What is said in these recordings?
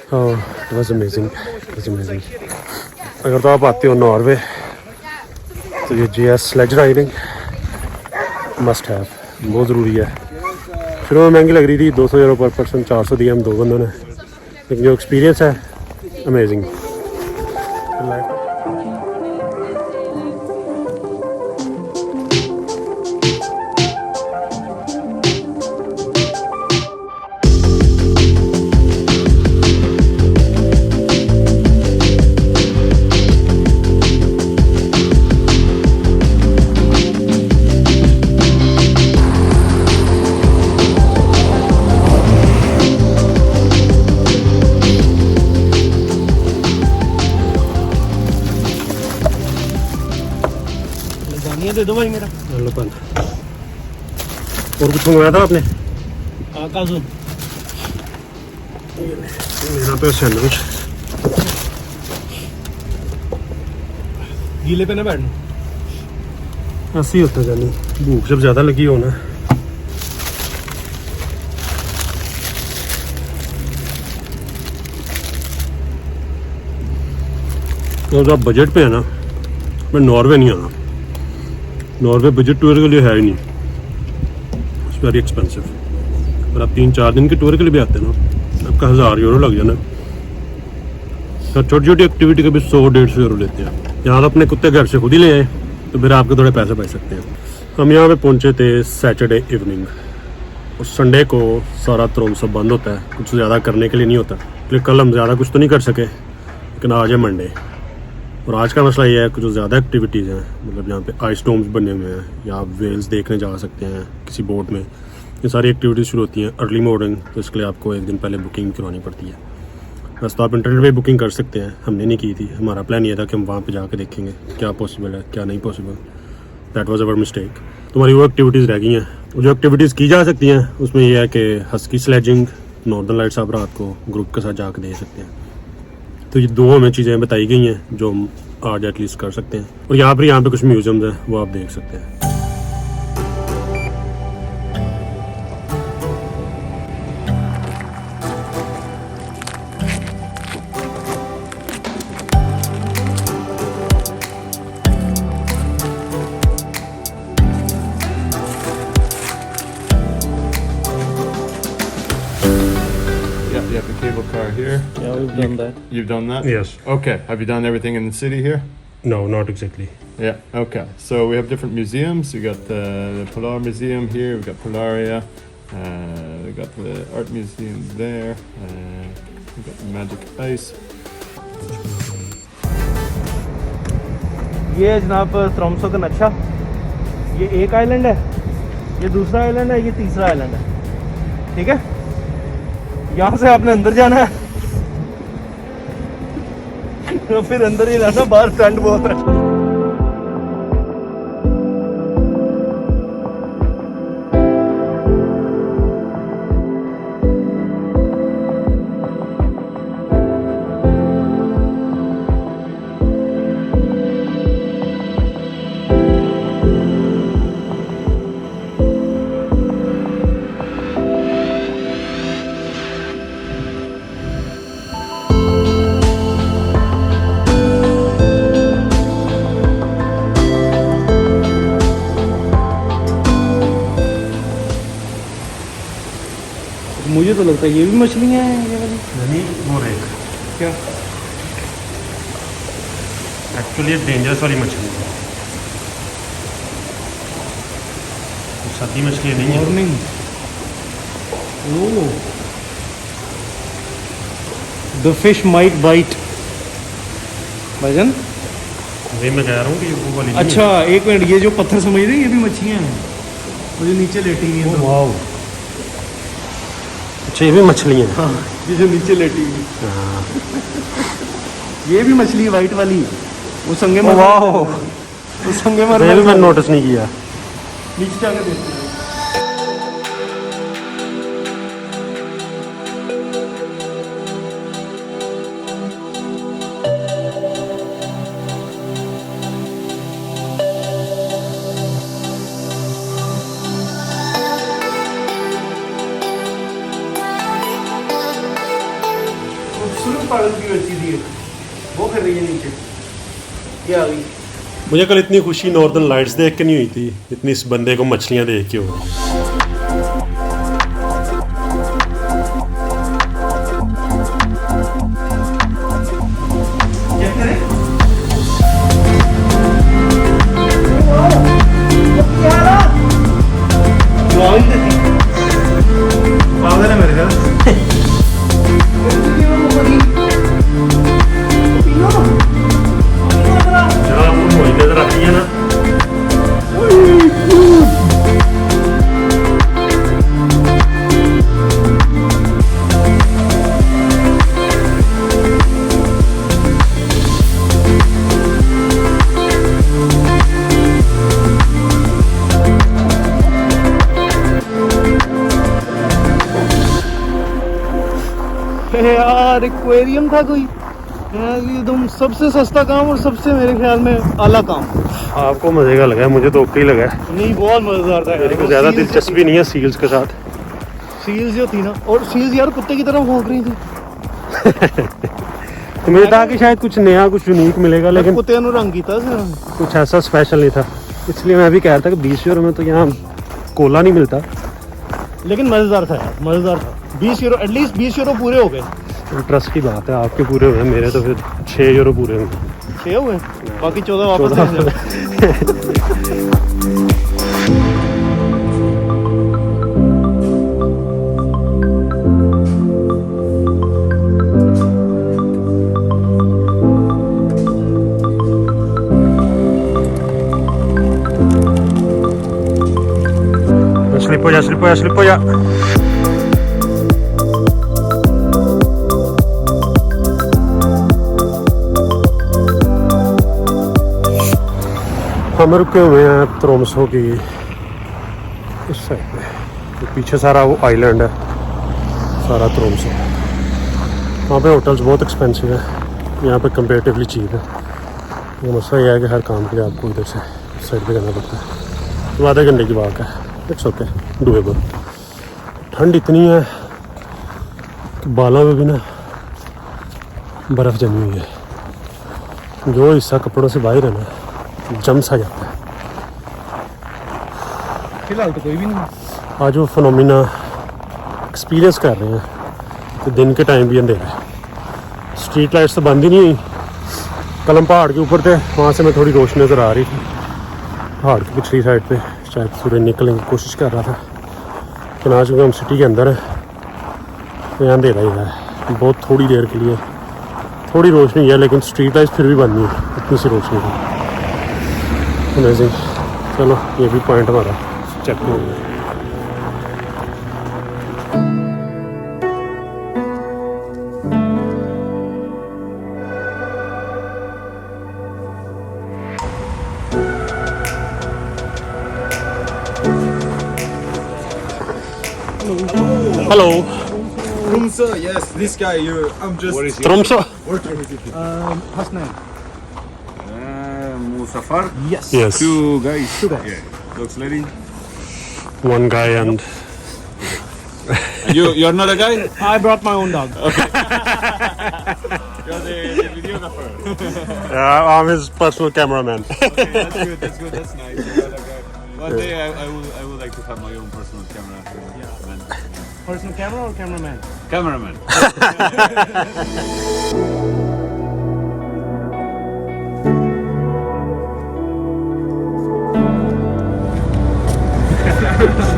It was amazing, it was amazing. अगर तो आप आते हो नॉर्वे तो ये GS sledge riding must have, बहुत ज़रूरी है। शुरू में महंगी लग रही थी, 200 यूरो पर पर्सन, 400 दिया हम 2 बंदों ने, लेकिन जो एक्सपीरियंस है अमेजिंग। दे दो भाई मेरा। और कुछ मंगवाया था आपने? काजू मेरा तो सैंडविच। गीले पे ना बैठना, ऐसे ही होता है जानी, भूख जब ज़्यादा लगी हो ना। तो जब बजट पे है ना, मैं नॉर्वे नहीं आना। नॉर्वे बजट टूर के लिए है ही नहीं, इट्स वेरी एक्सपेंसिव। और आप 3-4 दिन के टूर के लिए भी आते हैं ना, आपका 1000 यूरो लग जाना। तो छोटी छोटी एक्टिविटी के भी 100-150 यूरो लेते हैं। यहाँ तो अपने कुत्ते घर से खुद ही ले आए, तो फिर आपके थोड़े पैसे बच सकते हैं। हम यहाँ पे पहुँचे थे सैटरडे इवनिंग, और संडे को सारा त्रोमसो बंद होता है, कुछ ज़्यादा करने के लिए नहीं होता। इसलिए कल हम ज़्यादा कुछ तो नहीं कर सके, लेकिन आज है मंडे। और आज का मसला ये है कि जो ज़्यादा एक्टिविटीज़ हैं, मतलब यहाँ पे आइस डोम्स बने हुए हैं, या आप वेल्स देखने जा सकते हैं किसी बोट में। ये सारी एक्टिविटीज़ शुरू होती हैं अर्ली मॉर्निंग, तो इसके लिए आपको एक दिन पहले बुकिंग करवानी पड़ती है। बस तो आप इंटरनेट पे बुकिंग कर सकते हैं, हमने नहीं की थी। हमारा प्लान ये था कि हम वहाँ पे जाके देखेंगे क्या पॉसिबल है क्या नहीं possible. That was our mistake. तुम्हारी वो एक्टिविटीज़ रह गई हैं। जो एक्टिविटीज़ की जा सकती हैं उसमें यह है कि हस्की स्लेजिंग, नॉर्दर्न लाइट्स आप रात को ग्रुप के साथ जाके देख सकते हैं। तो ये 2 हमें चीज़ें बताई गई हैं जो हम आज एटलीस्ट कर सकते हैं। और यहाँ पे कुछ म्यूजियम्स हैं, वो आप देख सकते हैं। You have the cable car here. Yeah, we've done that. You've done that? Yes. Okay. Have you done everything in the city here? No, not exactly. Yeah. Okay. So we have different museums. We got the Polar Museum here. We got Polaria. We got the Art Museum there. We got the Magic Ice. ये जनाब त्रोमसो का नक्शा, ये एक island है, ये दूसरा island है, ये तीसरा आइलैंड है। ठीक है, यहाँ से आपने अंदर जाना है, तो फिर अंदर ही रहना, बाहर ठंड बहुत है। मुझे तो लगता है ये भी मछलियाँ हैं, ये वाली। नहीं, वो रेक क्या? एक्चुअली डेंजरस वाली मछली है, सदी मछली नहीं है। Morning, oh, the fish might bite. भाईजान वही मैं कह रहा हूँ कि वो वाली। अच्छा एक मिनट, ये जो पत्थर समझ रहे हैं ये भी मछलियाँ हैं, मुझे नीचे लेटी हुई हैं। वाओ, अच्छा ये भी मछली है। हाँ, ये जो नीचे लेटी हुई, हाँ। ये भी मछली वाइट वाली, वो संगे मर, वाह, वो संगे मर, ये भी मैंने नोटिस नहीं किया। नीचे जाकर देखते हैं। एब्सोल्यूट पागल की बच्ची थी वो कर रही है नीचे ये आ गई मुझे कल इतनी खुशी नॉर्दर्न लाइट्स देख के नहीं हुई थी इतनी इस बंदे को मछलियाँ देख के हो पागल है मेरे ख्याल नजर आती है ना यार एक्वेरियम था कोई यार ये एकदम सबसे सस्ता काम और सबसे मेरे ख्याल में आला काम आपको मजे का लगा है मुझे तो ओके ही लगा है नहीं बहुत मजेदार था मेरे को ज्यादा दिलचस्पी नहीं है सील्स के साथ सील्स जो थी ना और सील्स यार कुत्ते की तरह भौंक रही थी तो मुझे था कि शायद कुछ नया कुछ यूनिक मिलेगा लेकिन कुत्ते नु रंग कीता कुछ ऐसा स्पेशल नहीं था इसलिए मैं भी कह रहा था कि 20 यूरो में तो यहाँ कोला नहीं मिलता लेकिन मजेदार था यार मजेदार था 20 यूरो एटलीस्ट 20 यूरो पूरे हो गए इंटरेस्ट की बात है आपके पूरे हुए मेरे तो फिर 6 यूरो पूरे हुए 6 हुए बाकी 14 वापस स्लिप हो जा हम रुके हुए हैं त्रोमसो की इस साइड पे तो पीछे सारा वो आइलैंड है सारा त्रोमसो वहाँ पे होटल्स बहुत एक्सपेंसिव है यहाँ पे कंपेरेटिवली चीप है वो मसला ये है कि हर काम के लिए आपको इधर से इस साइड पे जाना पड़ता है तो आधे घंटे की बात है इट्स ओके डूएबल ठंड इतनी है कि बालों में भी ना बर्फ़ जमी हुई है जो हिस्सा कपड़ों से बाहर है ना जम सा जाता है फिलहाल तो कोई भी नहीं आज वो फिनोमिना एक्सपीरियंस कर रहे हैं तो दिन के टाइम भी अंधेरा है स्ट्रीट लाइट्स तो बंद ही नहीं हुई कल हम पहाड़ के ऊपर थे वहाँ से मैं थोड़ी रोशनी नज़र आ रही थी पहाड़ की पिछली साइड पे शायद सूरज निकलने की कोशिश कर रहा था लेकिन आज क्योंकि हम सिटी के अंदर है तो यहाँ अंधेरा ही है बहुत थोड़ी देर के लिए थोड़ी रोशनी है लेकिन स्ट्रीट लाइट्स फिर भी बंद नहीं है इतनी सी रोशनी है अमेजिंग चलो ये भी पॉइंट हमारा चेक हो गया hello Tromsø, yes, this guy, I'm just... Tromso Hasnain Musaffar, yes yes two guys. guys. Yeah, dog sledding. one guy and You're not a guy? I brought my own dog You're the videographer. I'm his personal cameraman Okay, that's good, that's nice. You're not a guy. One day I would like to have my own personal camera. Man. personal camera or cameraman Cameraman.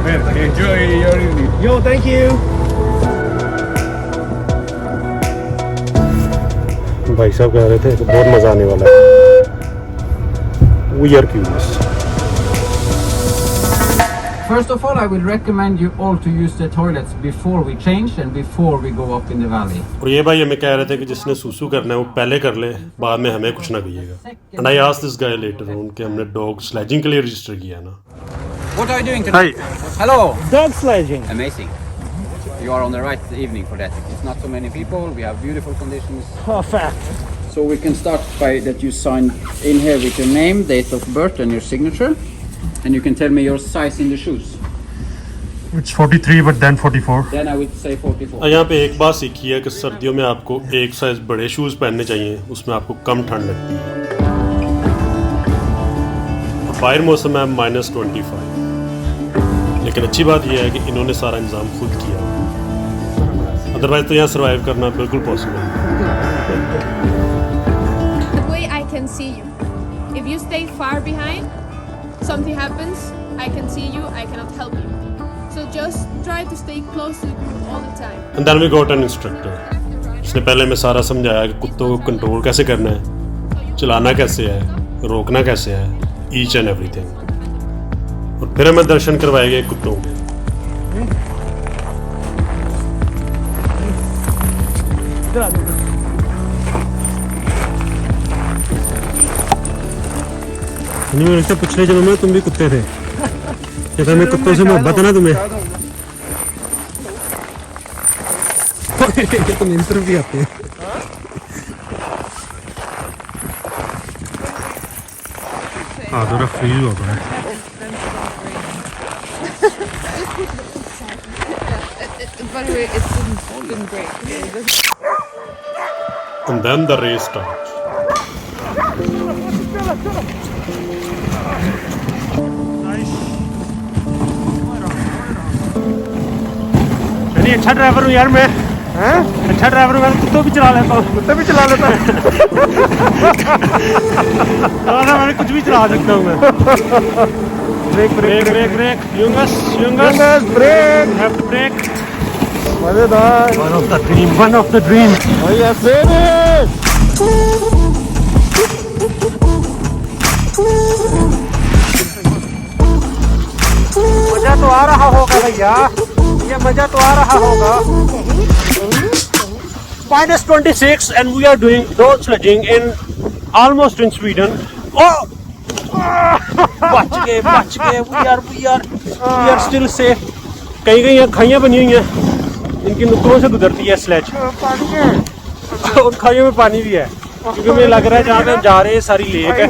Man, enjoy your evening. yo thank you भाई साहब कह रहे थे कि बहुत मजा आने वाला है we are curious First of all, I will recommend you all to use the toilets before we change and before we go up in the valley. और ये भाई हमें कह रहे थे कि जिसने सूसू करना है वो पहले कर ले बाद में हमें कुछ ना कहिएगा and I asked this guy later on कि हमने डॉग स्लेजिंग के लिए रजिस्टर किया है ना What are you doing today? Hi. Hello. dog sledging Amazing. You are on the right evening for that. It's not so many people. We have beautiful conditions. oh fact So we can start by that you sign in here with your name, date of birth, and your signature, and you can tell me your size in the shoes. It's 43 but then 44. Then I would say 44. यहाँ पे एक बात सीखी है कि सर्दियों में आपको एक साइज बड़े शूज़ पहनने चाहिए, उसमें आपको कम ठंड लगती है। बाहर मौसम है -25, लेकिन अच्छी बात यह है कि इन्होंने सारा इंतज़ाम खुद किया, अदरवाइज तो यहाँ सर्वाइव करना बिल्कुल पॉसिबल है। The way I can see you. If you stay far behind, something happens, I can see you, I cannot help you. So just try to stay close to the group all the time. And then we got an instructor. उसने पहले मैं सारा समझाया कि कुत्तों को control कैसे करना है, चलाना कैसे है, रोकना कैसे है, ईच एंड एवरीथिंग। और फिर हमें दर्शन करवाए गए कुत्तों के। नहीं, मेरे से पिछले जन्म में तुम भी कुत्ते थे। जैसे मैं कुत्तों से मोहब्बत है ना तुम्हें। तो मेरी तरफ भी आते हैं। हाँ, थोड़ा फ्रीज हो गया है। By the way, it didn't break. And then the race starts. नहीं, अच्छा ड्राइवर हूँ यार मैं। हैं? अच्छा ड्राइवर हूँ मैं, कुत्तों भी चला लेता हूँ। कुत्ते भी चला लेता हूँ। मैं कुछ भी चला सकता हूँ मैं। Break break break break. Youngest break. have to break. मजेदार। One of the dream. One of the dream. Oh yes, baby! मजा तो आ रहा होगा भैया, ये मजा तो आ रहा होगा। -26 and we are doing road sledging in almost in Sweden. Oh! बच गए। We are still safe. कहीं यहाँ खाइयाँ बनी हुई हैं, इनकी नुक्करों से गुजरती है स्लेज। उन खाइयों में पानी भी है, क्योंकि मुझे लग रहा है जहाँ पे हम जा रहे हैं सारी लेक है,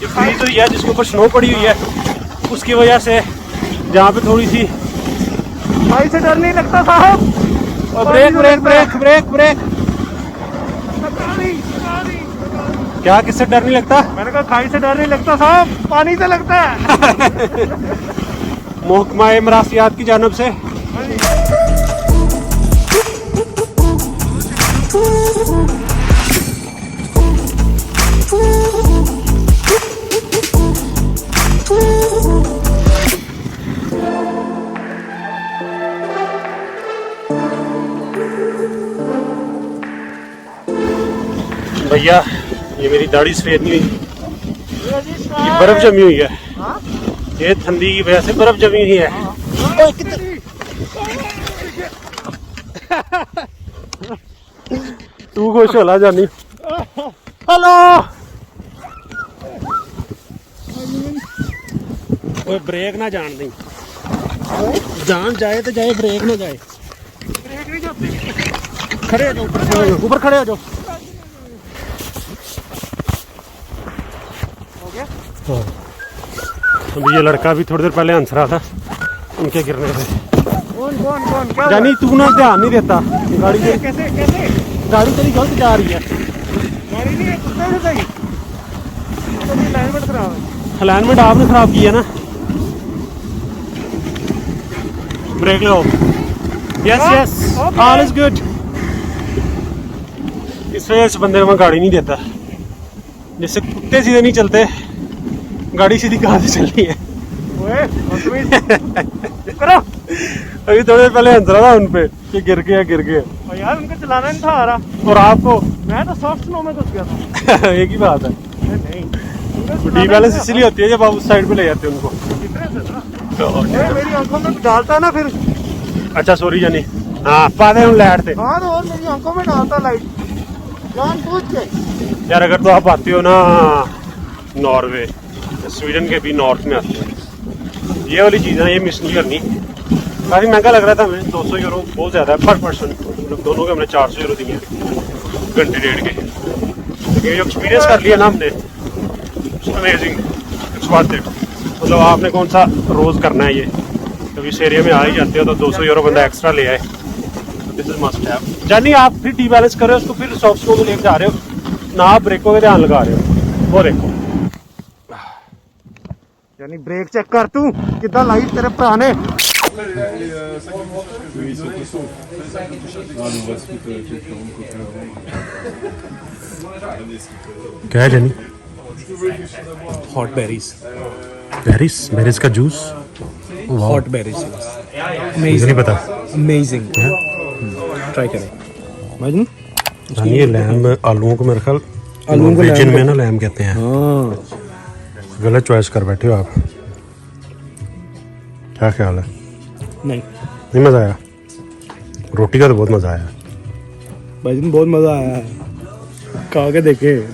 ये फ्रीज हुई है, जिसके ऊपर स्नो पड़ी हुई है, उसकी वजह से जहाँ पे थोड़ी सी भाई से डर नहीं लगता साहब। और break break break break break. क्या, किससे डर नहीं लगता? मैंने कहा खाई से डर नहीं लगता साहब, पानी से लगता है। महकमा मरासियात की जानब से भैया, ये मेरी दाढ़ी सफेद नहीं हुई, ये बर्फ जमी हुई है। ये ठंडी की वजह से बर्फ जमी हुई है। तू खुश होला जानी। हेलो। कोई ब्रेक ना जान नहीं, जान जाए तो जाए, ब्रेक ना जाए। ब्रेक नहीं जाती। खड़े हो जाओ, ऊपर खड़े हो जाओ। हो गया? हाँ। अभी ये लड़का भी थोड़ी देर पहले हंस रहा था उनके गिरने से। कौन क्या? जानी, तू ना ध्यान नहीं देता गाड़ी से। कैसे? गाड़ी तेरी गलत जा रही है। गाड़ी नहीं है, कुत्ते से सही। तो ये अलाइनमेंट खराब है। अलाइनमेंट आपने खराब की है ना। ब्रेक लो। Yes all is good. इस वजह से बंदे को मैं गाड़ी नहीं देता। जैसे कुत्ते सीधे नहीं चलते, गाड़ी सीधी कहाँ से चलनी है। करो। अभी थोड़ी देर पहले हंस रहा था उनपे कि गिर गया। और यार उनको चलाना नहीं था आ रहा। और आपको? मैं तो सॉफ्ट स्नो में घुस गया था। एक ही बात है, नहीं डी बैलेंस इसलिए होती है जब आप उस साइड पे ले जाते हैं उनको। मेरी आंखों में डालता है ना फिर। अच्छा सॉरी जानी। हाँ, पाते हम लाइट थे। हाँ, और मेरी आंखों में डालता लाइट, जानबूझ के। यार अगर तो आप आते हो ना नॉर्वे, स्वीडन के भी नॉर्थ में आते हैं, ये वाली चीज़ है, ये मिस नहीं करनी। काफ़ी महंगा लग रहा था हमें, 200 यूरो बहुत ज़्यादा है पर पर्सन। मतलब दोनों के हमने 400 यूरो दिए घंटे डेढ़ के। ये जो एक्सपीरियंस कर लिया ना हमने, अमेजिंग, इट्स वर्थ इट। मतलब आपने कौन सा रोज़ करना है ये, कभी इस एरिया में आ ही जाते हो तो 200 यूरो बंदा एक्स्ट्रा ले आए, दिस इज मस्ट हैव। जानी आप फिर डी बैलेंस कर रहे हो उसको, फिर सॉफ्ट स्लो में लेके जा रहे हो ना, आप ब्रेकों पे ध्यान लगा रहे हो, वो देखो। यानी ब्रेक चेक कर तू कितना लाई तेरे भरा ने। क्या है जानी? हॉट बेरीज, बेरीज का जूस, हॉट बेरीज, मुझे नहीं पता। अमेजिंग, ट्राई करें मजनू। जानी ये लैम आलूओं को मेरे ख्याल आलूओं को नॉर्वेजियन लैम में ना लैम कहते हैं। हाँ गलत चॉइस कर बैठे हो आप। क्या ख्याल है? नहीं मज़ा आया? रोटी का तो बहुत मज़ा आया भाई बहुत मज़ा आया है, खा के देखे।